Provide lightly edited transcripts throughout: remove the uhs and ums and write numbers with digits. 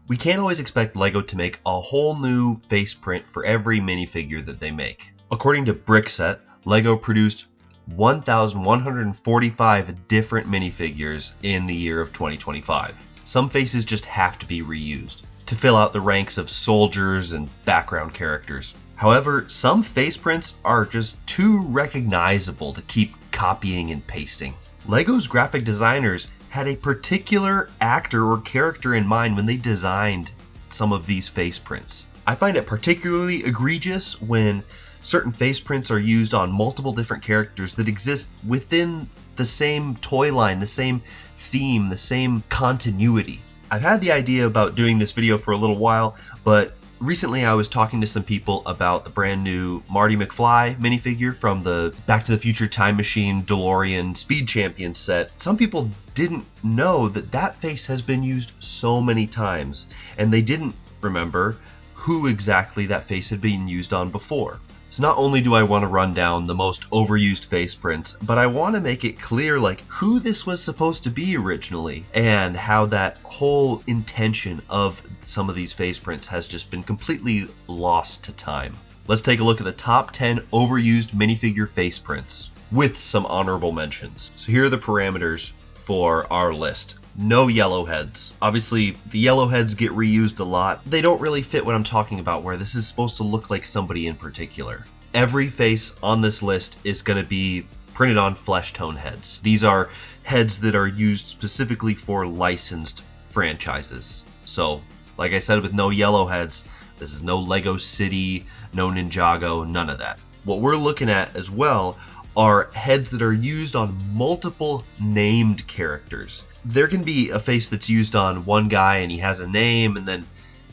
We can't always expect LEGO to make a whole new face print for every minifigure that they make. According to Brickset, LEGO produced 1,145 different minifigures in the year of 2025. Some faces just have to be reused to fill out the ranks of soldiers and background characters. However, some face prints are just too recognizable to keep copying and pasting. LEGO's graphic designers had a particular actor or character in mind when they designed some of these face prints. I find it particularly egregious when certain face prints are used on multiple different characters that exist within the same toy line, the same theme, the same continuity. I've had the idea about doing this video for a little while, but recently I was talking to some people about the brand new Marty McFly minifigure from the Back to the Future Time Machine DeLorean Speed Champion set. Some people didn't know that that face has been used so many times, and they didn't remember who exactly that face had been used on before. So not only do I want to run down the most overused face prints, but I want to make it clear who this was supposed to be originally and how that whole intention of some of these face prints has just been completely lost to time. Let's take a look at the top 10 overused minifigure face prints with some honorable mentions. So here are the parameters for our list. No yellow heads. Obviously, the yellow heads get reused a lot. They don't really fit what I'm talking about, where this is supposed to look like somebody in particular. Every face on this list is going to be printed on flesh tone heads. These are heads that are used specifically for licensed franchises. So, like I said, with no yellow heads, this is no Lego City, no Ninjago, none of that. What we're looking at as well are heads that are used on multiple named characters. There can be a face that's used on one guy and he has a name, and then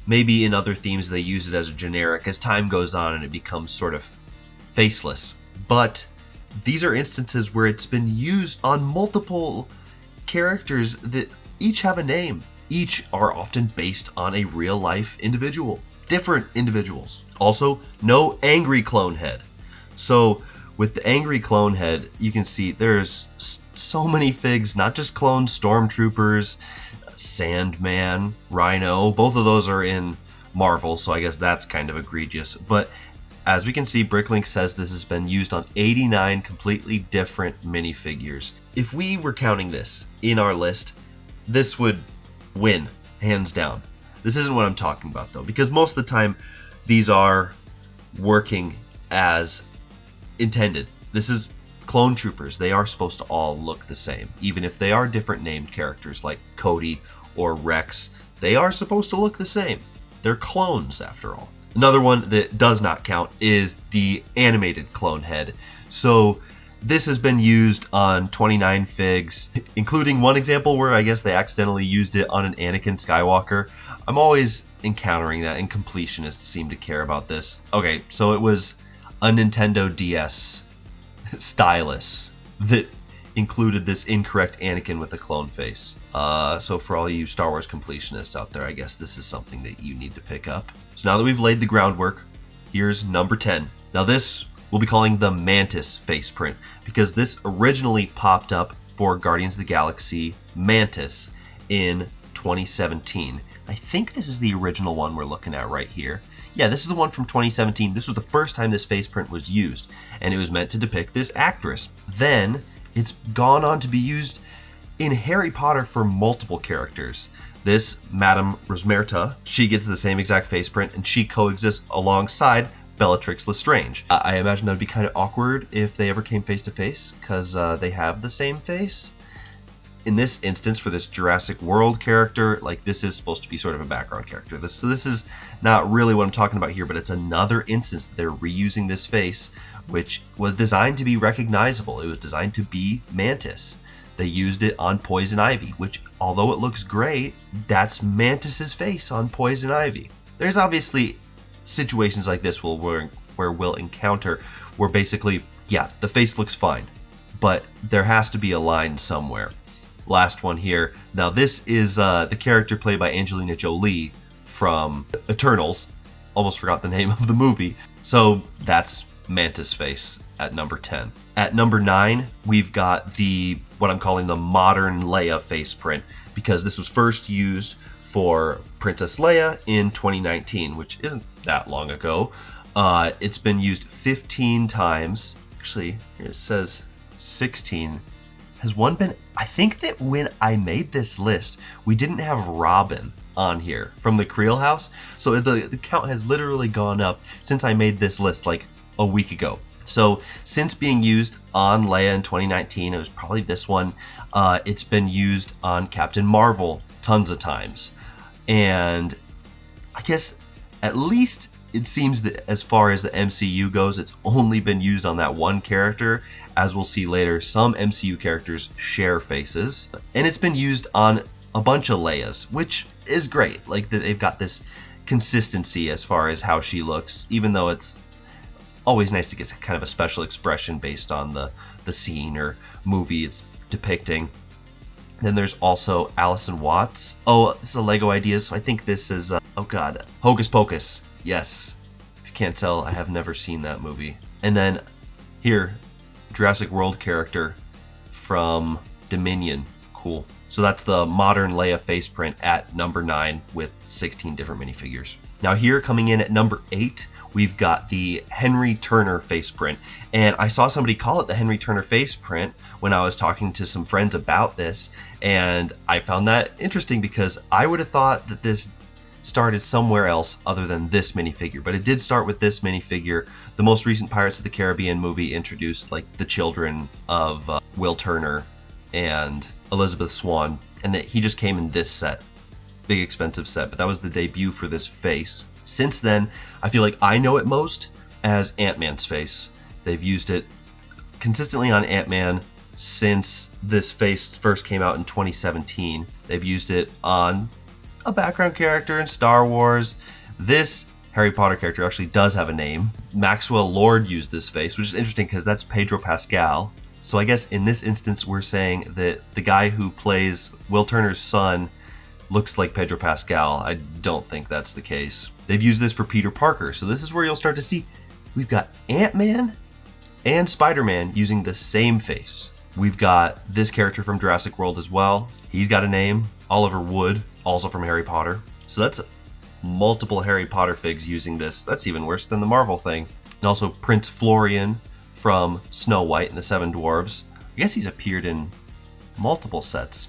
maybe in other themes they use it as a generic as time goes on and it becomes sort of faceless. But these are instances where it's been used on multiple characters that each have a name. Each are often based on a real life individual, different individuals. Also, no angry clone head. So with the angry clone head, you can see there's so many figs, not just clone stormtroopers, Sandman, Rhino. Both of those are in Marvel, so I guess that's kind of egregious. But as we can see, Bricklink says this has been used on 89 completely different minifigures. If we were counting this in our list, this would win, hands down. This isn't what I'm talking about though, because most of the time these are working as intended. This is clone troopers. They are supposed to all look the same. Even if they are different named characters like Cody or Rex, they are supposed to look the same. They're clones after all. Another one that does not count is the animated clone head. So this has been used on 29 figs, including one example where I guess they accidentally used it on an Anakin Skywalker. I'm always encountering that, and completionists seem to care about this. Okay, so it was a Nintendo DS stylus that included this incorrect Anakin with a clone face. So for all you Star Wars completionists out there, I guess this is something that you need to pick up. So now that we've laid the groundwork, here's number 10. Now this we'll be calling the Mantis face print, because this originally popped up for Guardians of the Galaxy Mantis in 2017. I think this is the original one we're looking at right here. Yeah, this is the one from 2017. This was the first time this face print was used, and it was meant to depict this actress. Then it's gone on to be used in Harry Potter for multiple characters. This Madame Rosmerta, she gets the same exact face print, and she coexists alongside Bellatrix Lestrange. I imagine that would be kind of awkward if they ever came face to face, because they have the same face. In this instance, for this Jurassic World character, this is supposed to be sort of a background character. So this is not really what I'm talking about here, but it's another instance that they're reusing this face, which was designed to be recognizable. It was designed to be Mantis. They used it on Poison Ivy, which, although it looks great, that's Mantis's face on Poison Ivy. There's obviously situations like this where we'll encounter where basically, yeah, the face looks fine, but there has to be a line somewhere. Last one here. Now this is the character played by Angelina Jolie from Eternals. Almost forgot the name of the movie. So that's Mantis face at number 10. At number 9, we've got what I'm calling the modern Leia face print, because this was first used for Princess Leia in 2019, which isn't that long ago. It's been used 15 times. Actually, it says 16. Has one been... I think that when I made this list, we didn't have Robin on here from the Creel house. So the count has literally gone up since I made this list like a week ago. So since being used on Leia in 2019, it was probably this one. It's been used on Captain Marvel tons of times. And I guess at least it seems that as far as the MCU goes, it's only been used on that one character. As we'll see later, some MCU characters share faces. And it's been used on a bunch of Leias, which is great. Like, they've got this consistency as far as how she looks, even though it's always nice to get kind of a special expression based on the scene or movie it's depicting. Then there's also Allison Watts. Oh, this is a Lego Ideas, so I think this is, oh god, Hocus Pocus. Yes. If you can't tell, I have never seen that movie. And then here, Jurassic World character from Dominion. Cool. So that's the modern Leia face print at number 9 with 16 different minifigures. Now here, coming in at number 8, we've got the Henry Turner face print. And I saw somebody call it the Henry Turner face print when I was talking to some friends about this. And I found that interesting because I would have thought that this started somewhere else other than this minifigure. But it did start with this minifigure. The most recent Pirates of the Caribbean movie introduced like the children of Will Turner and Elizabeth Swann. And that he just came in this set. Big expensive set, but that was the debut for this face. Since then, I feel like I know it most as Ant-Man's face. They've used it consistently on Ant-Man since this face first came out in 2017. They've used it on a background character in Star Wars. This Harry Potter character actually does have a name. Maxwell Lord used this face, which is interesting because that's Pedro Pascal. So I guess in this instance, we're saying that the guy who plays Will Turner's son looks like Pedro Pascal. I don't think that's the case. They've used this for Peter Parker. So this is where you'll start to see we've got Ant-Man and Spider-Man using the same face. We've got this character from Jurassic World as well. He's got a name, Oliver Wood, also from Harry Potter. So that's multiple Harry Potter figs using this. That's even worse than the Marvel thing. And also Prince Florian from Snow White and the Seven Dwarves. I guess he's appeared in multiple sets.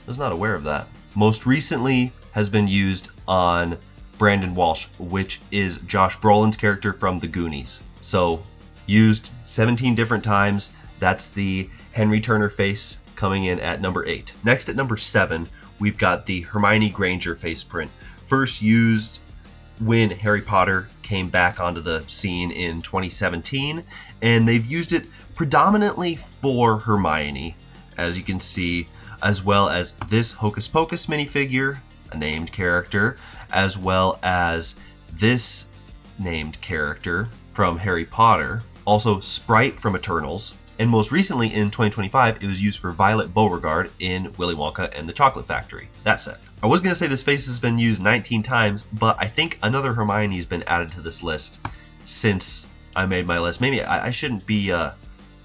I was not aware of that. Most recently has been used on Brandon Walsh, which is Josh Brolin's character from The Goonies. So used 17 different times. That's the Henry Turner face coming in at number 8. Next at number 7, we've got the Hermione Granger face print. First used when Harry Potter came back onto the scene in 2017, and they've used it predominantly for Hermione, as you can see, as well as this Hocus Pocus minifigure, a named character, as well as this named character from Harry Potter, also Sprite from Eternals, and most recently in 2025, it was used for Violet Beauregard in Willy Wonka and the Chocolate Factory, that set. I was going to say this face has been used 19 times, but I think another Hermione has been added to this list since I made my list. Maybe I shouldn't be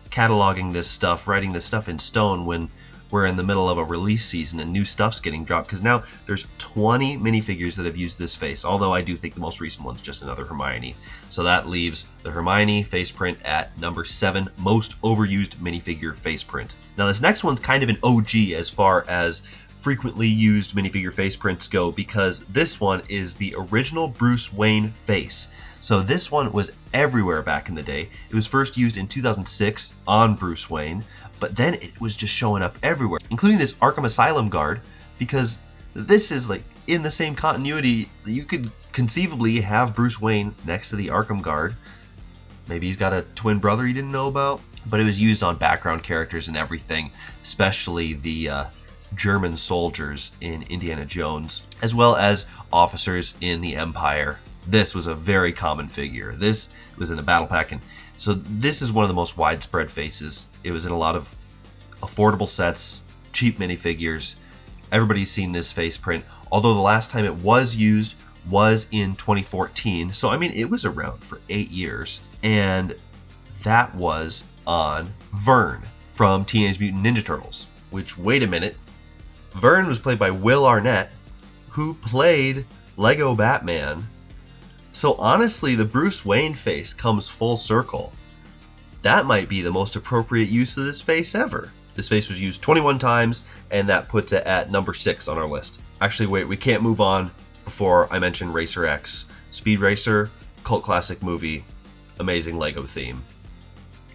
cataloging this stuff, writing this stuff in stone when we're in the middle of a release season and new stuff's getting dropped, because now there's 20 minifigures that have used this face, although I do think the most recent one's just another Hermione. So that leaves the Hermione face print at number 7, most overused minifigure face print. Now this next one's kind of an OG as far as frequently used minifigure face prints go, because this one is the original Bruce Wayne face. So this one was everywhere back in the day. It was first used in 2006 on Bruce Wayne, but then it was just showing up everywhere, including this Arkham Asylum guard, because this is like in the same continuity. You could conceivably have Bruce Wayne next to the Arkham guard. Maybe he's got a twin brother you didn't know about, but it was used on background characters and everything, especially the German soldiers in Indiana Jones, as well as officers in the Empire. This was a very common figure. This was in a battle pack, and so this is one of the most widespread faces. It was in a lot of affordable sets, cheap minifigures. Everybody's seen this face print, although the last time it was used was in 2014. So, I mean, it was around for 8 years. And that was on Vern from Teenage Mutant Ninja Turtles, which, wait a minute, Vern was played by Will Arnett, who played Lego Batman. So honestly, the Bruce Wayne face comes full circle. That might be the most appropriate use of this face ever. This face was used 21 times, and that puts it at number 6 on our list. Actually, wait, we can't move on before I mention Racer X. Speed Racer, cult classic movie, amazing Lego theme.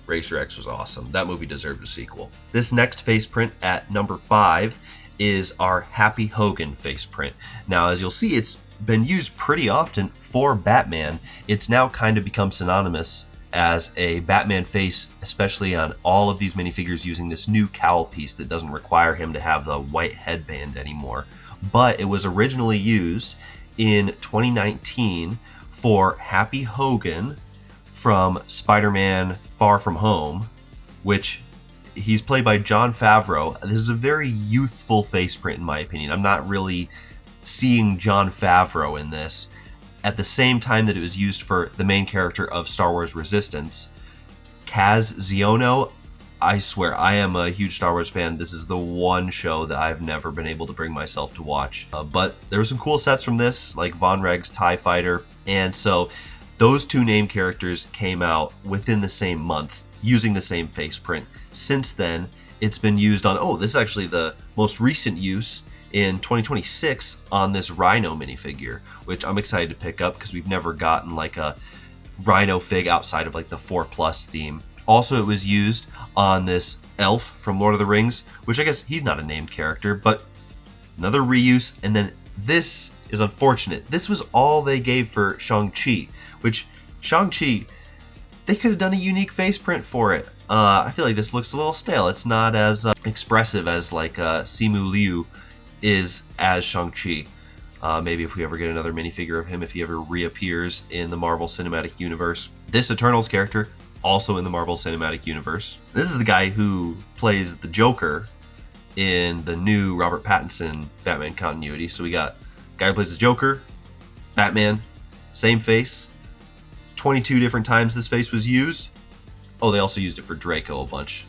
Racer X was awesome. That movie deserved a sequel. This next face print at number 5 is our Happy Hogan face print. Now, as you'll see, it's been used pretty often for Batman. It's now kind of become synonymous as a Batman face, especially on all of these minifigures using this new cowl piece that doesn't require him to have the white headband anymore. But it was originally used in 2019 for Happy Hogan from Spider-Man Far From Home, which he's played by Jon Favreau. This is a very youthful face print in my opinion. I'm not really seeing Jon Favreau in this. At the same time that it was used for the main character of Star Wars Resistance, Kaz Ziono. I swear, I am a huge Star Wars fan. This is the one show that I've never been able to bring myself to watch. But there were some cool sets from this, like Von Reg's TIE Fighter. And so those two name characters came out within the same month using the same face print. Since then, it's been used on, this is actually the most recent use in 2026 on this Rhino minifigure, which I'm excited to pick up because we've never gotten like a Rhino fig outside of like the 4+ theme. Also, it was used on this elf from Lord of the Rings, which I guess he's not a named character, but another reuse. And then this is unfortunate. This was all they gave for Shang-Chi, which Shang-Chi, they could have done a unique face print for it. I feel like this looks a little stale. It's not as expressive as like Simu Liu is as Shang-Chi. Maybe if we ever get another minifigure of him, if he ever reappears in the Marvel Cinematic Universe. This Eternals character, also in the Marvel Cinematic Universe. This is the guy who plays the Joker in the new Robert Pattinson Batman continuity. So we got a guy who plays the Joker, Batman, same face. 22 different times this face was used. Oh, they also used it for Draco a bunch,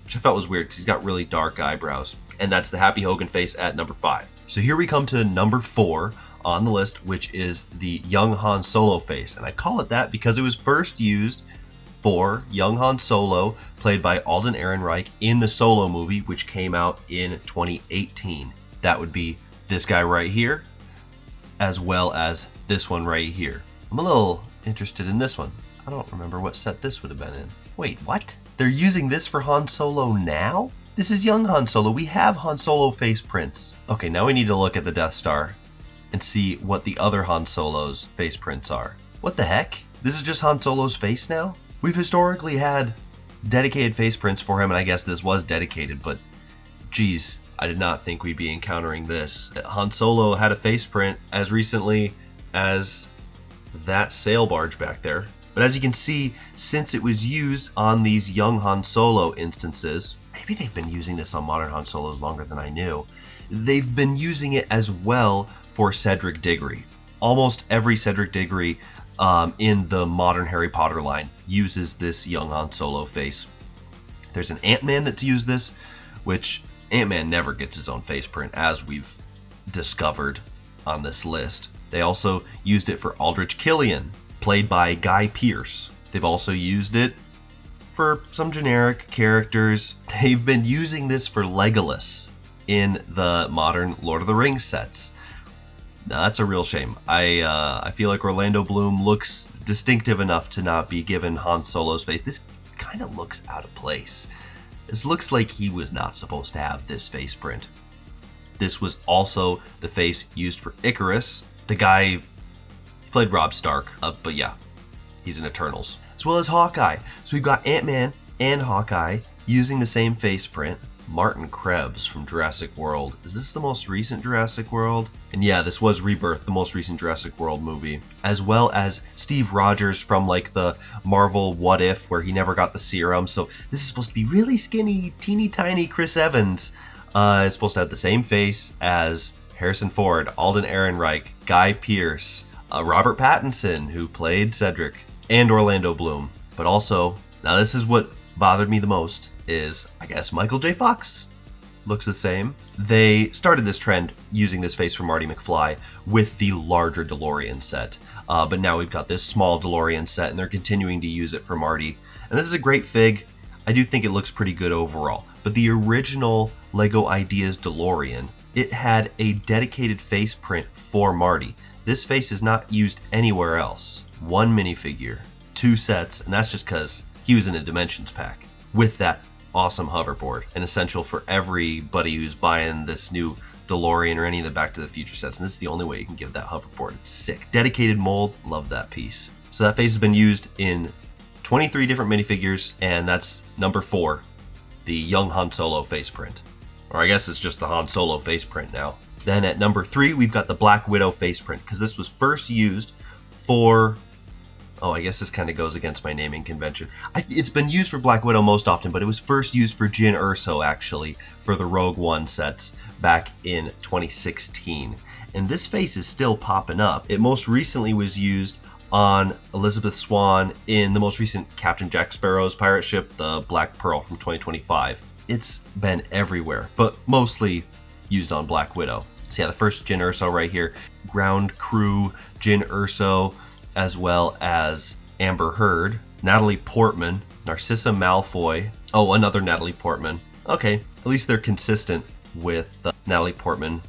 which I felt was weird because he's got really dark eyebrows. And that's the Happy Hogan face at number 5. So here we come to number 4 on the list, which is the young Han Solo face. And I call it that because it was first used for young Han Solo, played by Alden Ehrenreich in the Solo movie, which came out in 2018. That would be this guy right here, as well as this one right here. I'm a little interested in this one. I don't remember what set this would have been in. Wait, what? They're using this for Han Solo now? This is young Han Solo. We have Han Solo face prints. Okay, now we need to look at the Death Star and see what the other Han Solo's face prints are. What the heck? This is just Han Solo's face now? We've historically had dedicated face prints for him, and I guess this was dedicated, but geez, I did not think we'd be encountering this. Han Solo had a face print as recently as that sail barge back there. But as you can see, since it was used on these young Han Solo instances, maybe they've been using this on modern Han Solos longer than I knew. They've been using it as well for Cedric Diggory. Almost every Cedric Diggory in the modern Harry Potter line uses this young Han Solo face. There's an Ant-Man that's used this, which Ant-Man never gets his own face print, as we've discovered on this list. They also used it for Aldrich Killian, played by Guy Pearce. They've also used it for some generic characters. They've been using this for Legolas in the modern Lord of the Rings sets. Now, that's a real shame. I feel like Orlando Bloom looks distinctive enough to not be given Han Solo's face. This kind of looks out of place. This looks like he was not supposed to have this face print. This was also the face used for Icarus. The guy played Robb Stark, but yeah, he's in Eternals. As well as Hawkeye. So we've got Ant-Man and Hawkeye using the same face print. Martin Krebs from Jurassic World. Is this the most recent Jurassic World? And yeah, this was Rebirth, the most recent Jurassic World movie. As well as Steve Rogers from like the Marvel What If, where he never got the serum. So this is supposed to be really skinny, teeny tiny Chris Evans. Is supposed to have the same face as Harrison Ford, Alden Ehrenreich, Guy Pearce, Robert Pattinson, who played Cedric, and Orlando Bloom. But also, now this is what bothered me the most, is I guess Michael J. Fox looks the same. They started this trend using this face for Marty McFly with the larger DeLorean set. But now we've got this small DeLorean set, and they're continuing to use it for Marty. And this is a great fig. I do think it looks pretty good overall. But the original LEGO Ideas DeLorean, it had a dedicated face print for Marty. This face is not used anywhere else. One minifigure, 2 sets, and that's just because he was in a Dimensions pack with that awesome hoverboard, and essential for everybody who's buying this new DeLorean or any of the Back to the Future sets. And this is the only way you can give that hoverboard. It's sick. Dedicated mold, love that piece. So that face has been used in 23 different minifigures, and that's number 4, the young Han Solo face print. Or I guess it's just the Han Solo face print now. Then at number 3, we've got the Black Widow face print, because this was first used for... Oh, I guess this kind of goes against my naming convention. It's been used for Black Widow most often, but it was first used for Jyn Erso, actually, for the Rogue One sets back in 2016. And this face is still popping up. It most recently was used on Elizabeth Swann in the most recent Captain Jack Sparrow's pirate ship, the Black Pearl from 2025. It's been everywhere, but mostly used on Black Widow. So yeah, the first Jyn Erso right here. Ground crew Jyn Erso, as well as Amber Heard, Natalie Portman, Narcissa Malfoy. Oh, another Natalie Portman. Okay, at least they're consistent with Natalie Portman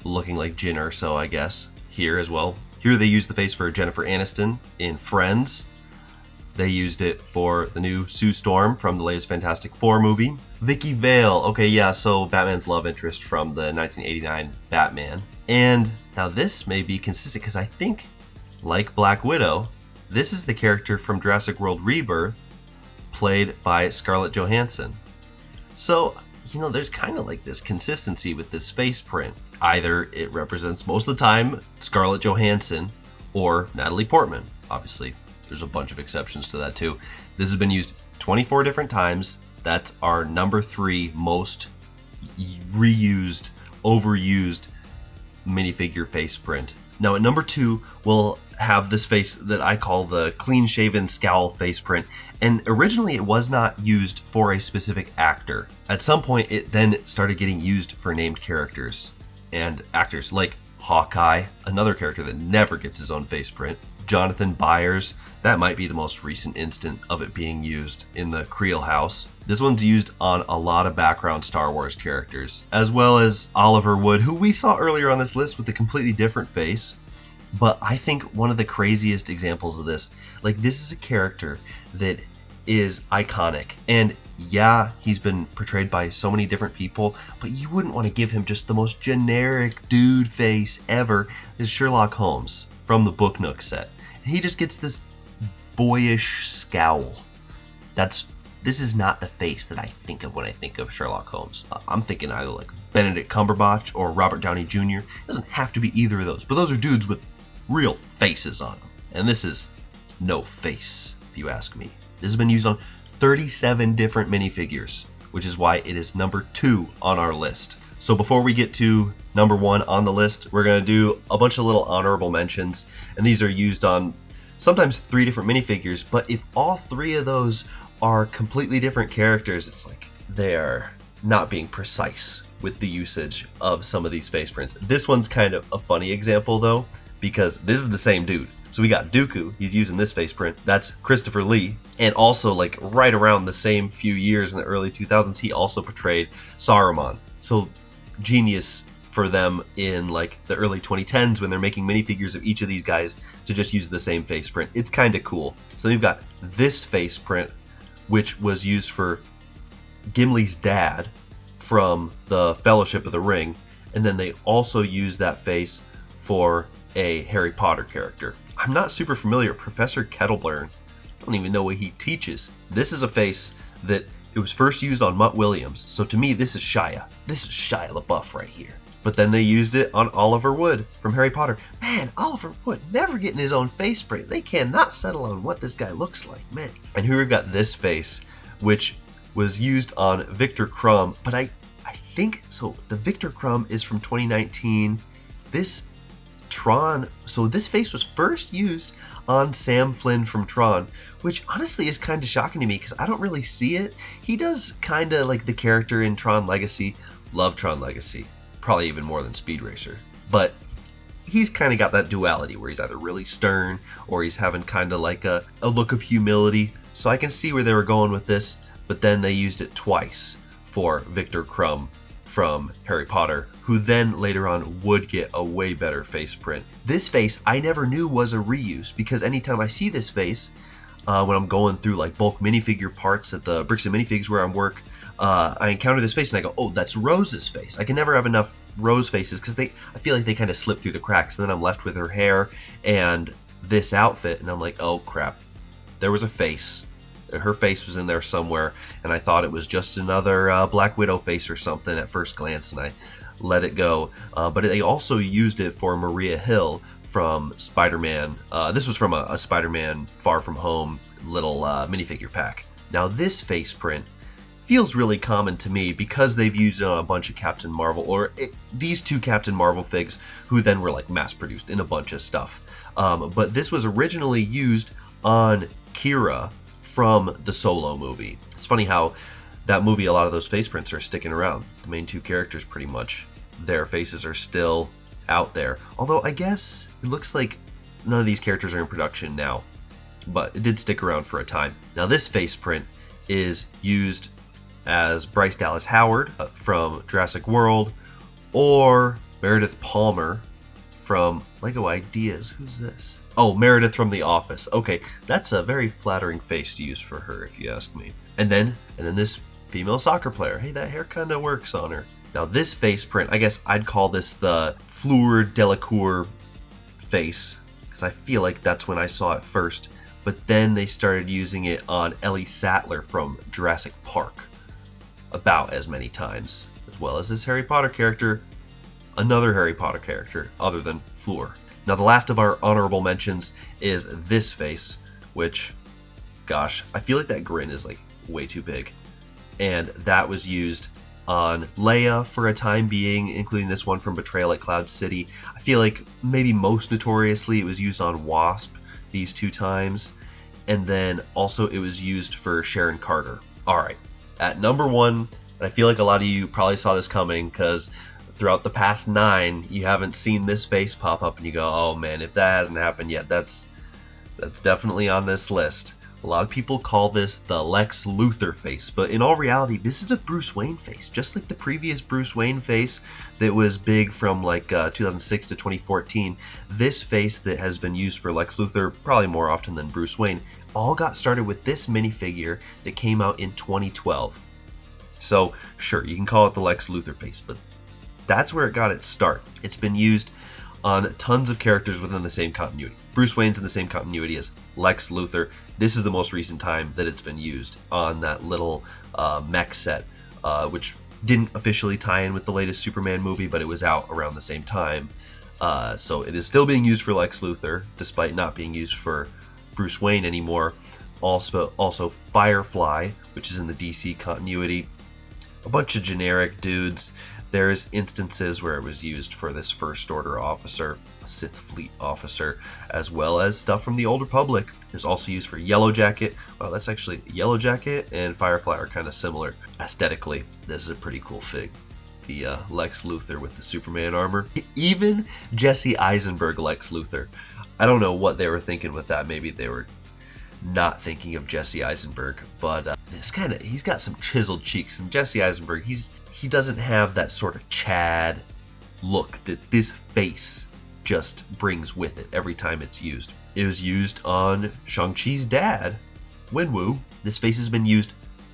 looking like Jyn Erso, I guess, here as well. Here they used the face for Jennifer Aniston in Friends. They used it for the new Sue Storm from the latest Fantastic Four movie. Vicky Vale. Okay, yeah, so Batman's love interest from the 1989 Batman. And now this may be consistent because I think, like Black Widow, this is the character from Jurassic World Rebirth, played by Scarlett Johansson. So, you know, there's kind of like this consistency with this face print. Either it represents most of the time Scarlett Johansson or Natalie Portman. Obviously, there's a bunch of exceptions to that too. This has been used 24 different times. That's our number 3 most reused, overused minifigure face print. Now at number 2, we'll have this face that I call the clean shaven scowl face print. And originally it was not used for a specific actor. At some point it then started getting used for named characters and actors like Hawkeye, another character that never gets his own face print. Jonathan Byers, that might be the most recent instant of it being used in the Creel House. This one's used on a lot of background Star Wars characters, as well as Oliver Wood, who we saw earlier on this list with a completely different face. But I think one of the craziest examples of this, like this is a character that is iconic. And yeah, he's been portrayed by so many different people, but you wouldn't want to give him just the most generic dude face ever. Is Sherlock Holmes from the Book Nook set. And he just gets this boyish scowl. This is not the face that I think of when I think of Sherlock Holmes. I'm thinking either like Benedict Cumberbatch or Robert Downey Jr. It doesn't have to be either of those, but those are dudes with real faces on them. And this is no face, if you ask me. This has been used on 37 different minifigures, which is why it is number 2 on our list. So before we get to number 1 on the list, we're going to do a bunch of little honorable mentions. And these are used on sometimes 3 different minifigures, but if all 3 of those are completely different characters, it's like they're not being precise with the usage of some of these face prints. This one's kind of a funny example though, because this is the same dude. So we got Dooku, he's using this face print. That's Christopher Lee. And also like right around the same few years in the early 2000s, he also portrayed Saruman. So genius for them in like the early 2010s when they're making minifigures of each of these guys to just use the same face print. It's kind of cool. So we've got this face print, which was used for Gimli's dad from the Fellowship of the Ring. And then they also used that face for a Harry Potter character. I'm not super familiar with Professor Kettleburn. I don't even know what he teaches. This is a face that it was first used on Mutt Williams. So to me, this is Shia. This is Shia LaBeouf right here. But then they used it on Oliver Wood from Harry Potter. Man, Oliver Wood never getting his own face print. They cannot settle on what this guy looks like, man. And here we've got this face, which was used on Victor Crumb. But I think, so the Victor Crumb is from 2019. This Tron. So this face was first used on Sam Flynn from Tron, which honestly is kind of shocking to me because I don't really see it. He does kind of like the character in Tron Legacy. Love Tron Legacy, probably even more than Speed Racer. But he's kind of got that duality where he's either really stern or he's having kind of like a look of humility. So I can see where they were going with this, but then they used it twice for Victor Crumb from Harry Potter, who then later on would get a way better face print. This face I never knew was a reuse because anytime I see this face, when I'm going through like bulk minifigure parts at the Bricks and Minifigs where I work, I encounter this face and I go, oh, that's Rose's face. I can never have enough Rose faces because I feel like they kind of slip through the cracks. And then I'm left with her hair and this outfit, and I'm like, oh crap, there was a face. Her face was in there somewhere, and I thought it was just another Black Widow face or something at first glance, and I let it go. But they also used it for Maria Hill from Spider-Man. This was from a Spider-Man Far From Home little minifigure pack. Now this face print feels really common to me because they've used it on a bunch of Captain Marvel, or these two Captain Marvel figs who then were like mass produced in a bunch of stuff. But this was originally used on Kira from the Solo movie. It's funny how that movie, a lot of those face prints are sticking around. The main two characters, pretty much, their faces are still out there. Although I guess it looks like none of these characters are in production now, but it did stick around for a time. Now this face print is used as Bryce Dallas Howard from Jurassic World, or Meredith Palmer from Lego Ideas. Who's this? Oh, Meredith from The Office. Okay, that's a very flattering face to use for her, if you ask me. And then this female soccer player. Hey, that hair kind of works on her. Now this face print, I guess I'd call this the Fleur Delacour face, because I feel like that's when I saw it first. But then they started using it on Ellie Sattler from Jurassic Park about as many times, as well as this Harry Potter character, another Harry Potter character other than Fleur. Now the last of our honorable mentions is this face, which, gosh, I feel like that grin is like way too big. And that was used on Leia for a time being, including this one from Betrayal at Cloud City. I feel like maybe most notoriously it was used on Wasp these two times. And then also it was used for Sharon Carter. All right, at number one, and I feel like a lot of you probably saw this coming because throughout the past 9, you haven't seen this face pop up and you go, oh man, if that hasn't happened yet, that's definitely on this list. A lot of people call this the Lex Luthor face, but in all reality, this is a Bruce Wayne face, just like the previous Bruce Wayne face that was big from like 2006 to 2014. This face that has been used for Lex Luthor probably more often than Bruce Wayne all got started with this minifigure that came out in 2012. So sure, you can call it the Lex Luthor face, but that's where it got its start. It's been used on tons of characters within the same continuity. Bruce Wayne's in the same continuity as Lex Luthor. This is the most recent time that it's been used on that little mech set, which didn't officially tie in with the latest Superman movie, but it was out around the same time. So it is still being used for Lex Luthor, despite not being used for Bruce Wayne anymore. Also Firefly, which is in the DC continuity. A bunch of generic dudes. There's instances where it was used for this First Order officer, a Sith Fleet officer, as well as stuff from the Old Republic. It was also used for Yellow Jacket. Well, that's actually Yellow Jacket and Firefly are kind of similar aesthetically. This is a pretty cool fig. The Lex Luthor with the Superman armor. Even Jesse Eisenberg Lex Luthor. I don't know what they were thinking with that. Maybe they were not thinking of Jesse Eisenberg, but he's got some chiseled cheeks, and Jesse Eisenberg, he doesn't have that sort of Chad look that this face just brings with it every time it's used. It was used on Shang-Chi's dad, Wenwu. This face has been used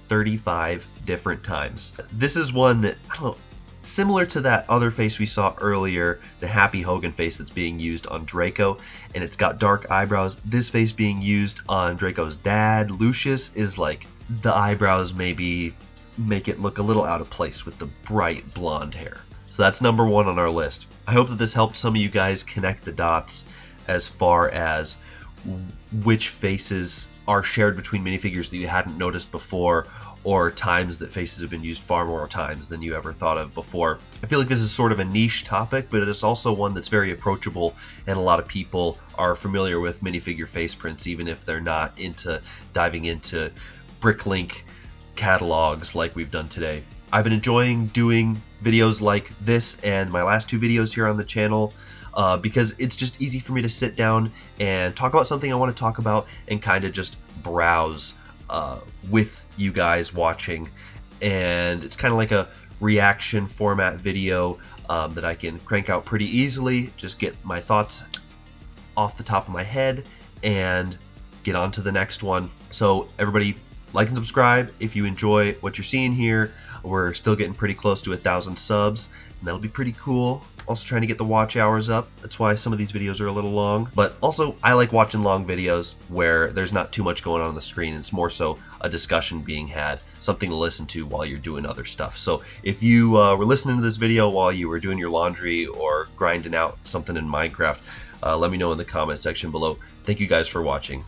35 different times. This is one that, I don't know, similar to that other face we saw earlier, the Happy Hogan face that's being used on Draco, and it's got dark eyebrows. This face being used on Draco's dad, Lucius, is like the eyebrows maybe make it look a little out of place with the bright blonde hair. So that's number 1 on our list. I hope that this helped some of you guys connect the dots as far as which faces are shared between minifigures that you hadn't noticed before, or times that faces have been used far more times than you ever thought of before. I feel like this is sort of a niche topic, but it's also one that's very approachable, and a lot of people are familiar with minifigure face prints, even if they're not into diving into Bricklink catalogs like we've done today. I've been enjoying doing videos like this and my last 2 videos here on the channel because it's just easy for me to sit down and talk about something I want to talk about and kind of just browse with you guys watching. And it's kind of like a reaction format video that I can crank out pretty easily, just get my thoughts off the top of my head and get on to the next one. So everybody, like and subscribe if you enjoy what you're seeing here. We're still getting pretty close to 1,000 subs, and that'll be pretty cool. Also trying to get the watch hours up. That's why some of these videos are a little long. But also, I like watching long videos where there's not too much going on the screen. It's more so a discussion being had, something to listen to while you're doing other stuff. So if you were listening to this video while you were doing your laundry or grinding out something in Minecraft, let me know in the comment section below. Thank you guys for watching.